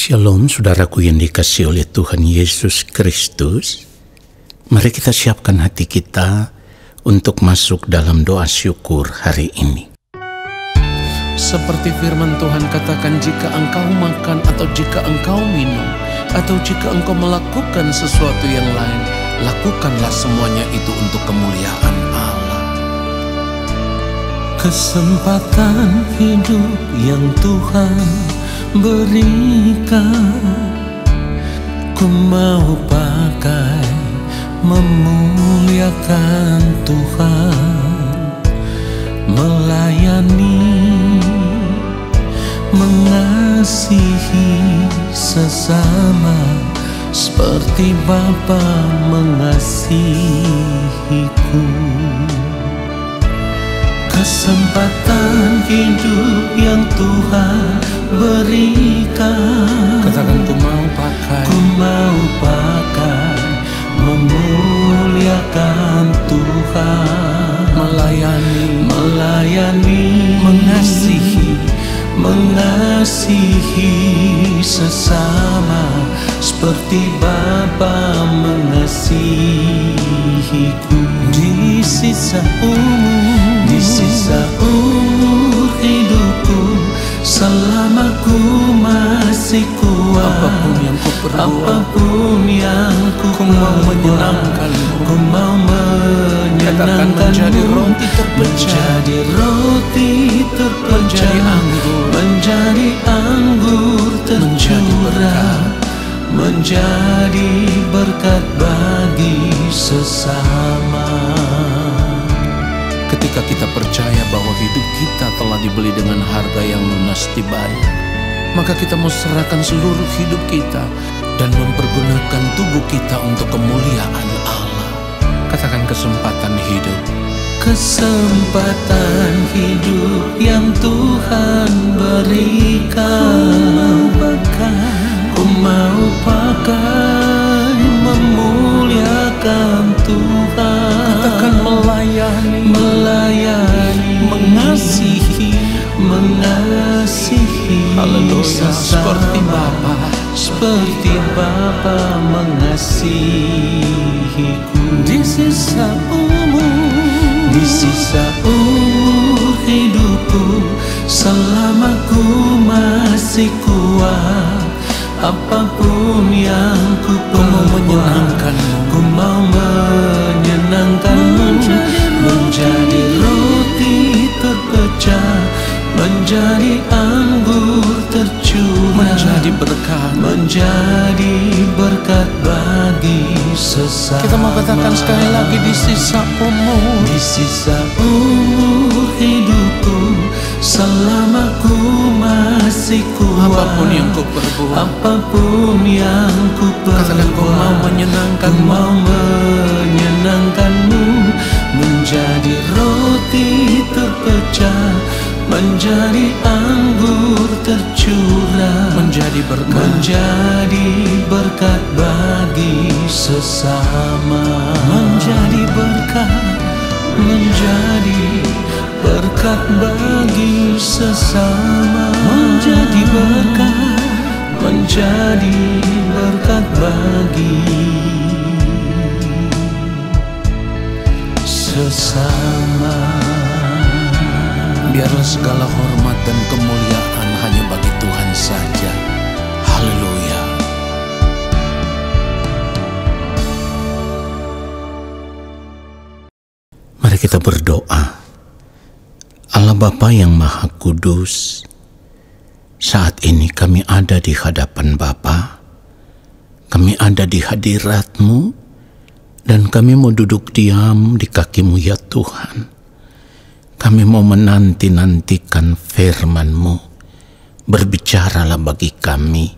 Shalom saudaraku yang dikasihi oleh Tuhan Yesus Kristus. Mari kita siapkan hati kita untuk masuk dalam doa syukur hari ini. Seperti firman Tuhan katakan, jika engkau makan atau jika engkau minum atau jika engkau melakukan sesuatu yang lain, lakukanlah semuanya itu untuk kemuliaan Allah. Kesempatan hidup yang Tuhan berikan, ku mau pakai memuliakan Tuhan, melayani, mengasihi sesama seperti Bapa mengasihiku. Kesempatan hidup yang Tuhan berikan, Katakan, ku mau pakai, ku mau pakai memuliakan Tuhan, melayani, mengasihi sesama seperti Bapa mengasihiku. Di sisa umur hidupku, selama ku masih kuat, apapun yang ku perbuat, apapun yang ku mau menyenangkanmu, ku mau menyenangkanmu. menjadi roti terpecah, menjadi anggur tercurah, menjadi berkat bagi sesama. Ketika kita percaya bahwa hidup kita telah dibeli dengan harga yang lunas dibayar, maka kita mau serahkan seluruh hidup kita dan mempergunakan tubuh kita untuk kemuliaan Allah. Katakan, kesempatan hidup. Kesempatan hidup yang Tuhan berikan, ku mau pakai memuliakan Tuhan. Katakan, melayani, mengasihi, haleluya, seperti Bapa mengasihiku. Di sisa umur hidupku, selama ku masih kuat, apapun yang ku perbuat, ku mau menyenangkanmu, menjadi roti terpecah, menjadi anggur tercurah, menjadi berkat bagi sesama. Kita mau katakan sekali lagi, di sisa umur hidupku, selama ku masih kuat, apapun yang ku perbuat, katakan, ku mau menyenangkanmu, menjadi roti terpecah, menjadi anggur tercurah, menjadi berkat bagi sesama, menjadi berkat bagi sesama, menjadi berkat bagi sesama. Biarlah segala hormat dan kemuliaan hanya bagi Tuhan saja. Haleluya. Mari kita berdoa. Allah Bapa yang Maha Kudus, saat ini kami ada di hadapan Bapa, kami ada di hadirat-Mu, dan kami mau duduk diam di kaki-Mu ya Tuhan. Kami mau menanti-nantikan firman-Mu. Berbicaralah bagi kami,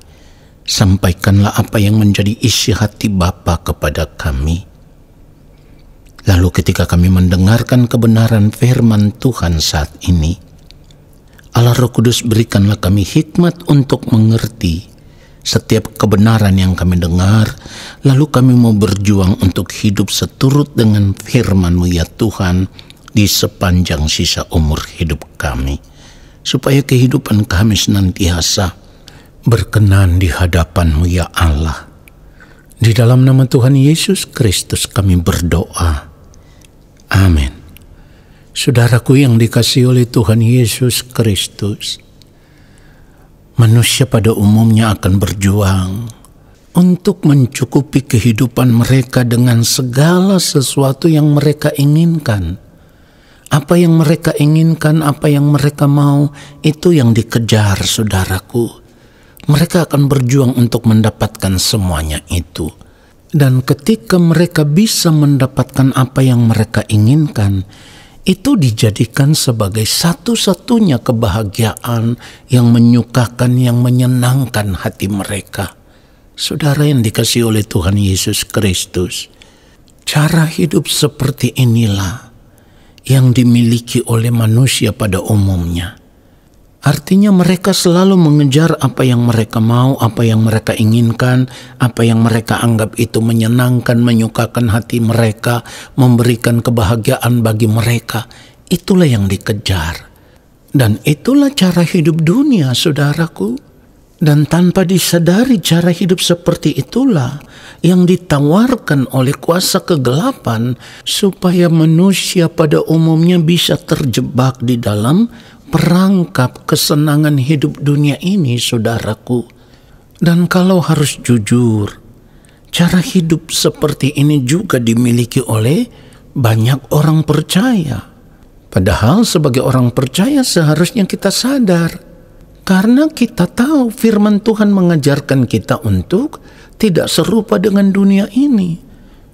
sampaikanlah apa yang menjadi isi hati Bapa kepada kami. Lalu ketika kami mendengarkan kebenaran firman Tuhan saat ini, Allah Roh Kudus berikanlah kami hikmat untuk mengerti setiap kebenaran yang kami dengar, lalu kami mau berjuang untuk hidup seturut dengan firman-Mu ya Tuhan di sepanjang sisa umur hidup kami, supaya kehidupan kami senantiasa berkenan di hadapan-Mu ya Allah. Di dalam nama Tuhan Yesus Kristus kami berdoa. Amin. Saudaraku yang dikasihi oleh Tuhan Yesus Kristus, manusia pada umumnya akan berjuang untuk mencukupi kehidupan mereka dengan segala sesuatu yang mereka inginkan. Apa yang mereka inginkan, apa yang mereka mau, itu yang dikejar, saudaraku. Mereka akan berjuang untuk mendapatkan semuanya itu. Dan ketika mereka bisa mendapatkan apa yang mereka inginkan, itu dijadikan sebagai satu-satunya kebahagiaan yang menyukakan, yang menyenangkan hati mereka. Saudara yang dikasihi oleh Tuhan Yesus Kristus, cara hidup seperti inilah yang dimiliki oleh manusia pada umumnya. Artinya mereka selalu mengejar apa yang mereka mau, apa yang mereka inginkan, apa yang mereka anggap itu menyenangkan, menyukakan hati mereka, memberikan kebahagiaan bagi mereka. Itulah yang dikejar. Dan itulah cara hidup dunia, saudaraku. Dan tanpa disadari cara hidup seperti itulah yang ditawarkan oleh kuasa kegelapan supaya manusia pada umumnya bisa terjebak di dalam perangkap kesenangan hidup dunia ini, saudaraku. Dan kalau harus jujur, cara hidup seperti ini juga dimiliki oleh banyak orang percaya. Padahal sebagai orang percaya seharusnya kita sadar, karena kita tahu firman Tuhan mengajarkan kita untuk tidak serupa dengan dunia ini.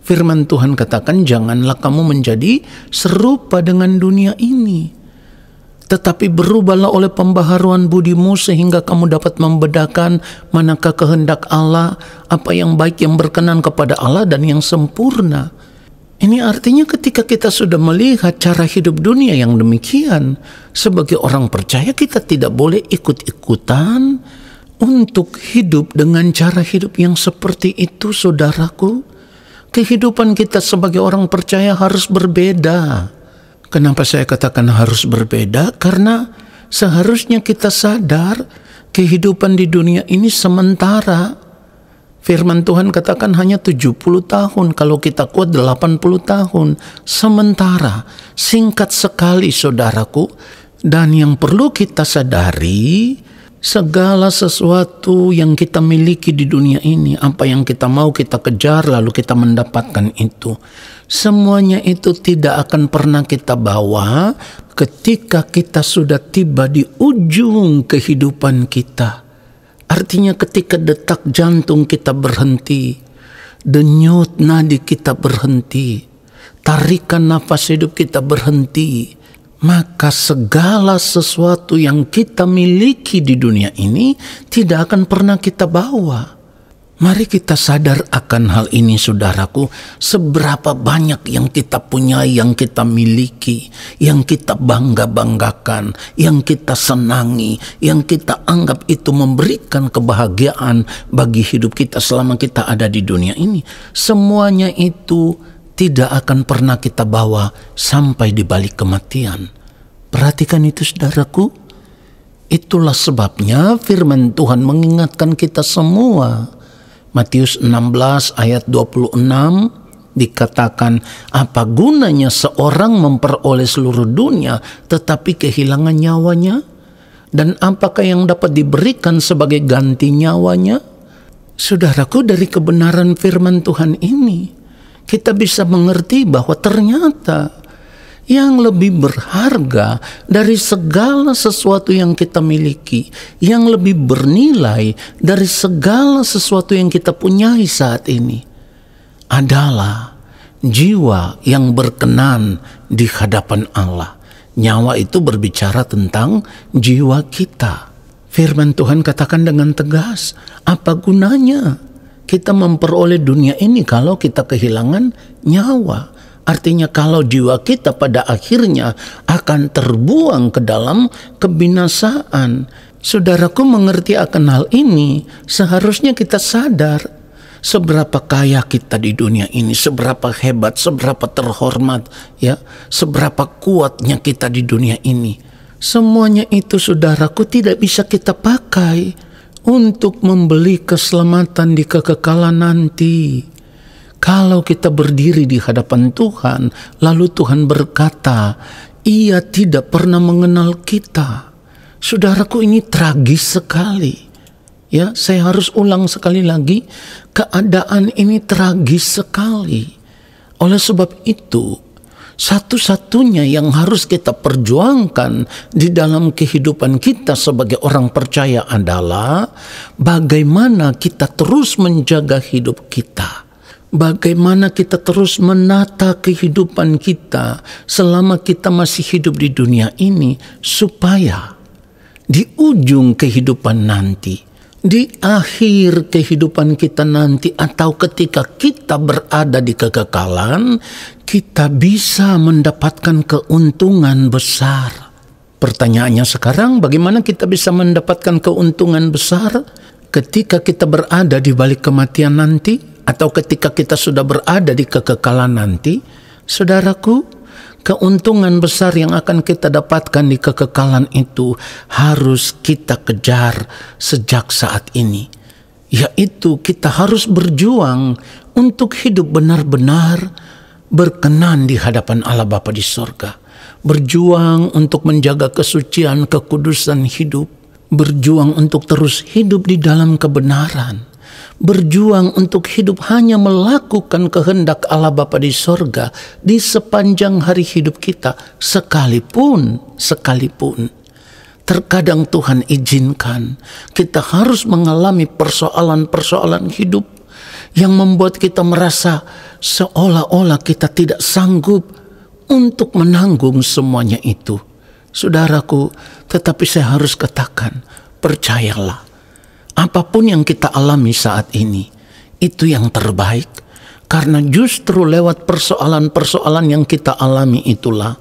Firman Tuhan katakan, janganlah kamu menjadi serupa dengan dunia ini, tetapi berubahlah oleh pembaharuan budimu sehingga kamu dapat membedakan manakah kehendak Allah, apa yang baik, yang berkenan kepada Allah dan yang sempurna. Ini artinya ketika kita sudah melihat cara hidup dunia yang demikian, sebagai orang percaya kita tidak boleh ikut-ikutan untuk hidup dengan cara hidup yang seperti itu, saudaraku. Kehidupan kita sebagai orang percaya harus berbeda. Kenapa saya katakan harus berbeda? Karena seharusnya kita sadar kehidupan di dunia ini sementara. Firman Tuhan katakan hanya 70 tahun, kalau kita kuat 80 tahun. Sementara, singkat sekali saudaraku. Dan yang perlu kita sadari, segala sesuatu yang kita miliki di dunia ini, apa yang kita mau kita kejar lalu kita mendapatkan itu. Semuanya itu tidak akan pernah kita bawa ketika kita sudah tiba di ujung kehidupan kita. Artinya ketika detak jantung kita berhenti, denyut nadi kita berhenti, tarikan nafas hidup kita berhenti, maka segala sesuatu yang kita miliki di dunia ini tidak akan pernah kita bawa. Mari kita sadar akan hal ini, saudaraku. Seberapa banyak yang kita punya, yang kita miliki, yang kita bangga-banggakan, yang kita senangi, yang kita anggap itu memberikan kebahagiaan bagi hidup kita selama kita ada di dunia ini. Semuanya itu tidak akan pernah kita bawa sampai di balik kematian. Perhatikan itu, saudaraku. Itulah sebabnya firman Tuhan mengingatkan kita semua. Matius 16 ayat 26 dikatakan, apa gunanya seorang memperoleh seluruh dunia tetapi kehilangan nyawanya? Dan apakah yang dapat diberikan sebagai ganti nyawanya? Saudaraku, dari kebenaran firman Tuhan ini kita bisa mengerti bahwa ternyata yang lebih berharga dari segala sesuatu yang kita miliki, yang lebih bernilai dari segala sesuatu yang kita punyai saat ini, adalah jiwa yang berkenan di hadapan Allah. Nyawa itu berbicara tentang jiwa kita. Firman Tuhan katakan dengan tegas, apa gunanya kita memperoleh dunia ini kalau kita kehilangan nyawa? Artinya kalau jiwa kita pada akhirnya akan terbuang ke dalam kebinasaan. Saudaraku, mengerti akan hal ini, seharusnya kita sadar seberapa kaya kita di dunia ini, seberapa hebat, seberapa terhormat, ya, seberapa kuatnya kita di dunia ini. Semuanya itu, saudaraku, tidak bisa kita pakai untuk membeli keselamatan di kekekalan nanti. Kalau kita berdiri di hadapan Tuhan, lalu Tuhan berkata, Ia tidak pernah mengenal kita. Saudaraku, ini tragis sekali. Ya, saya harus ulang sekali lagi, keadaan ini tragis sekali. Oleh sebab itu, satu-satunya yang harus kita perjuangkan di dalam kehidupan kita sebagai orang percaya adalah bagaimana kita terus menjaga hidup kita. Bagaimana kita terus menata kehidupan kita selama kita masih hidup di dunia ini, supaya di ujung kehidupan nanti, di akhir kehidupan kita nanti, atau ketika kita berada di kekekalan, kita bisa mendapatkan keuntungan besar. Pertanyaannya sekarang, bagaimana kita bisa mendapatkan keuntungan besar ketika kita berada di balik kematian nanti, atau ketika kita sudah berada di kekekalan nanti? Saudaraku, keuntungan besar yang akan kita dapatkan di kekekalan itu harus kita kejar sejak saat ini, yaitu kita harus berjuang untuk hidup benar-benar berkenan di hadapan Allah Bapa di sorga, berjuang untuk menjaga kesucian, kekudusan hidup, berjuang untuk terus hidup di dalam kebenaran, berjuang untuk hidup hanya melakukan kehendak Allah Bapa di sorga di sepanjang hari hidup kita, sekalipun terkadang Tuhan izinkan kita harus mengalami persoalan-persoalan hidup yang membuat kita merasa seolah-olah kita tidak sanggup untuk menanggung semuanya itu. Saudaraku, tetapi saya harus katakan, percayalah, apapun yang kita alami saat ini, itu yang terbaik. Karena justru lewat persoalan-persoalan yang kita alami itulah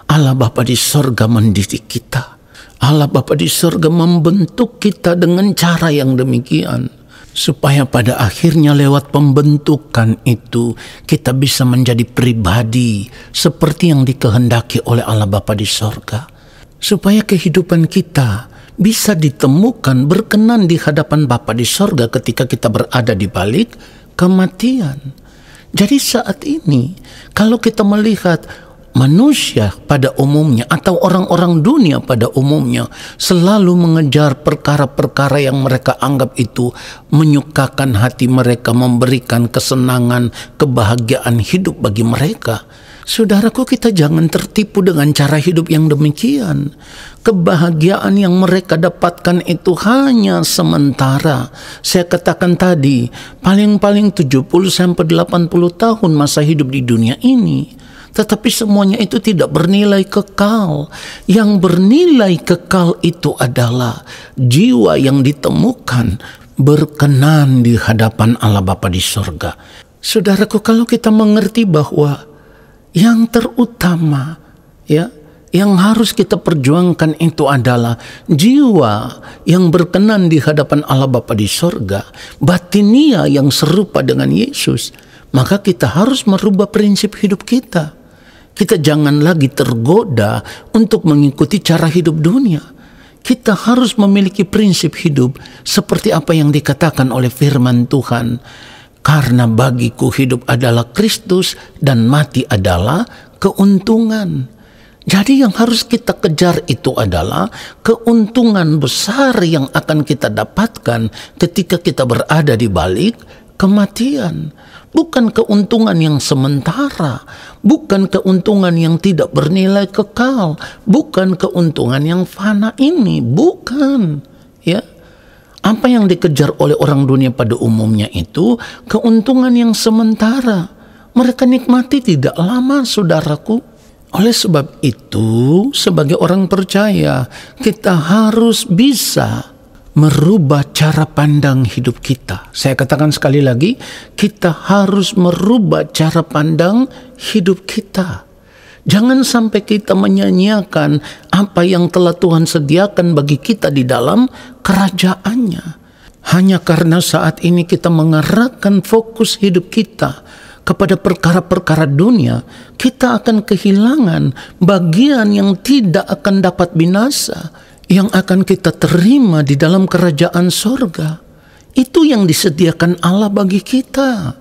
Allah Bapa di sorga mendidik kita. Allah Bapa di sorga membentuk kita dengan cara yang demikian, supaya pada akhirnya lewat pembentukan itu kita bisa menjadi pribadi seperti yang dikehendaki oleh Allah Bapa di sorga. Supaya kehidupan kita bisa ditemukan berkenan di hadapan Bapa di sorga ketika kita berada di balik kematian. Jadi saat ini, kalau kita melihat manusia pada umumnya atau orang-orang dunia pada umumnya selalu mengejar perkara-perkara yang mereka anggap itu menyukakan hati mereka, memberikan kesenangan, kebahagiaan hidup bagi mereka. Saudaraku, kita jangan tertipu dengan cara hidup yang demikian. Kebahagiaan yang mereka dapatkan itu hanya sementara. Saya katakan tadi, paling-paling 70-80 tahun masa hidup di dunia ini. Tetapi semuanya itu tidak bernilai kekal. Yang bernilai kekal itu adalah jiwa yang ditemukan berkenan di hadapan Allah Bapa di sorga. Saudaraku, kalau kita mengerti bahwa yang terutama, yang harus kita perjuangkan itu adalah jiwa yang berkenan di hadapan Allah Bapa di sorga, batinia yang serupa dengan Yesus, maka kita harus merubah prinsip hidup kita. Kita jangan lagi tergoda untuk mengikuti cara hidup dunia. Kita harus memiliki prinsip hidup seperti apa yang dikatakan oleh firman Tuhan. Karena bagiku hidup adalah Kristus dan mati adalah keuntungan. Jadi yang harus kita kejar itu adalah keuntungan besar yang akan kita dapatkan ketika kita berada di balik kematian. Bukan keuntungan yang sementara, bukan keuntungan yang tidak bernilai kekal, bukan keuntungan yang fana ini, bukan. Ya. Apa yang dikejar oleh orang dunia pada umumnya itu keuntungan yang sementara. Mereka nikmati tidak lama, saudaraku. Oleh sebab itu, sebagai orang percaya, kita harus bisa merubah cara pandang hidup kita. Saya katakan sekali lagi, kita harus merubah cara pandang hidup kita. Jangan sampai kita menyanyiakan apa yang telah Tuhan sediakan bagi kita di dalam kerajaannya. Hanya karena saat ini kita mengarahkan fokus hidup kita kepada perkara-perkara dunia, kita akan kehilangan bagian yang tidak akan dapat binasa, yang akan kita terima di dalam kerajaan sorga. Itu yang disediakan Allah bagi kita.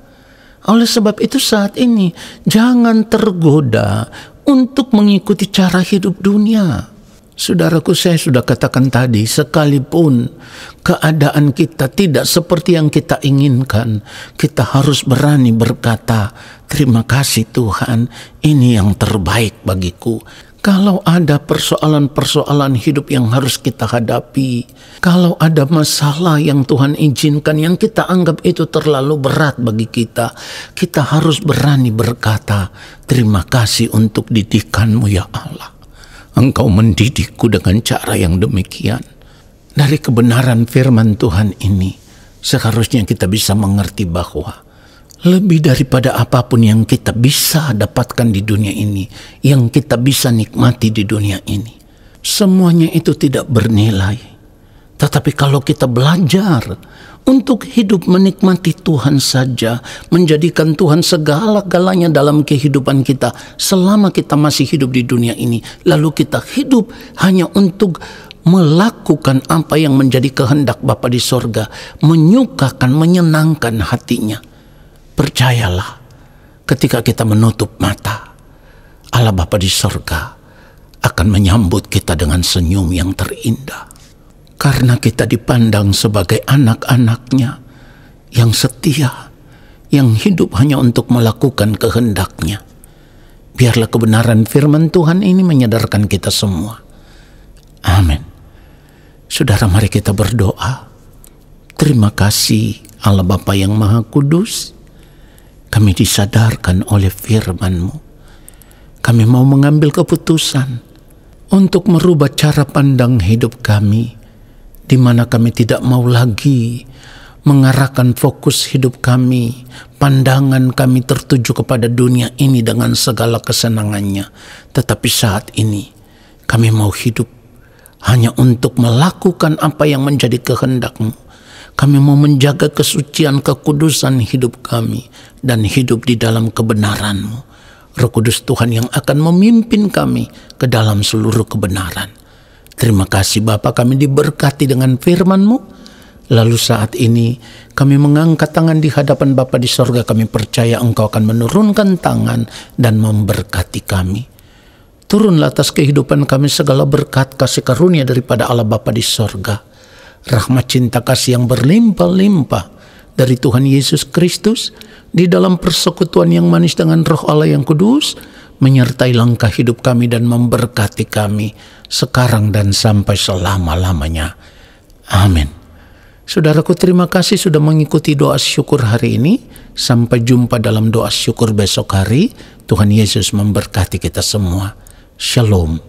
Oleh sebab itu saat ini jangan tergoda untuk mengikuti cara hidup dunia. Saudaraku, saya sudah katakan tadi, sekalipun keadaan kita tidak seperti yang kita inginkan, kita harus berani berkata, terima kasih Tuhan, ini yang terbaik bagiku. Kalau ada persoalan-persoalan hidup yang harus kita hadapi, kalau ada masalah yang Tuhan izinkan yang kita anggap itu terlalu berat bagi kita, kita harus berani berkata, terima kasih untuk didikan-Mu ya Allah. Engkau mendidikku dengan cara yang demikian. Dari kebenaran firman Tuhan ini, seharusnya kita bisa mengerti bahwa lebih daripada apapun yang kita bisa dapatkan di dunia ini, yang kita bisa nikmati di dunia ini, semuanya itu tidak bernilai. Tetapi kalau kita belajar untuk hidup menikmati Tuhan saja, menjadikan Tuhan segala-galanya dalam kehidupan kita selama kita masih hidup di dunia ini, lalu kita hidup hanya untuk melakukan apa yang menjadi kehendak Bapa di sorga, menyukakan, menyenangkan hatinya. Percayalah, ketika kita menutup mata, Allah Bapa di sorga akan menyambut kita dengan senyum yang terindah. Karena kita dipandang sebagai anak-anaknya yang setia, yang hidup hanya untuk melakukan kehendaknya. Biarlah kebenaran firman Tuhan ini menyadarkan kita semua. Amin. Saudara, mari kita berdoa. Terima kasih Allah Bapa yang Maha Kudus. Kami disadarkan oleh firman-Mu. Kami mau mengambil keputusan untuk merubah cara pandang hidup kami, di mana kami tidak mau lagi mengarahkan fokus hidup kami, pandangan kami tertuju kepada dunia ini dengan segala kesenangannya. Tetapi saat ini kami mau hidup hanya untuk melakukan apa yang menjadi kehendak-Mu. Kami mau menjaga kesucian, kekudusan hidup kami dan hidup di dalam kebenaran-Mu. Roh Kudus Tuhan yang akan memimpin kami ke dalam seluruh kebenaran. Terima kasih Bapa, kami diberkati dengan firman-Mu. Lalu saat ini kami mengangkat tangan di hadapan Bapa di sorga. Kami percaya Engkau akan menurunkan tangan dan memberkati kami. Turunlah atas kehidupan kami segala berkat kasih karunia daripada Allah Bapa di sorga. Rahmat cinta kasih yang berlimpah-limpah dari Tuhan Yesus Kristus di dalam persekutuan yang manis dengan Roh Allah yang kudus, menyertai langkah hidup kami dan memberkati kami sekarang dan sampai selama-lamanya. Amin. Saudaraku, terima kasih sudah mengikuti doa syukur hari ini. Sampai jumpa dalam doa syukur besok hari. Tuhan Yesus memberkati kita semua. Shalom.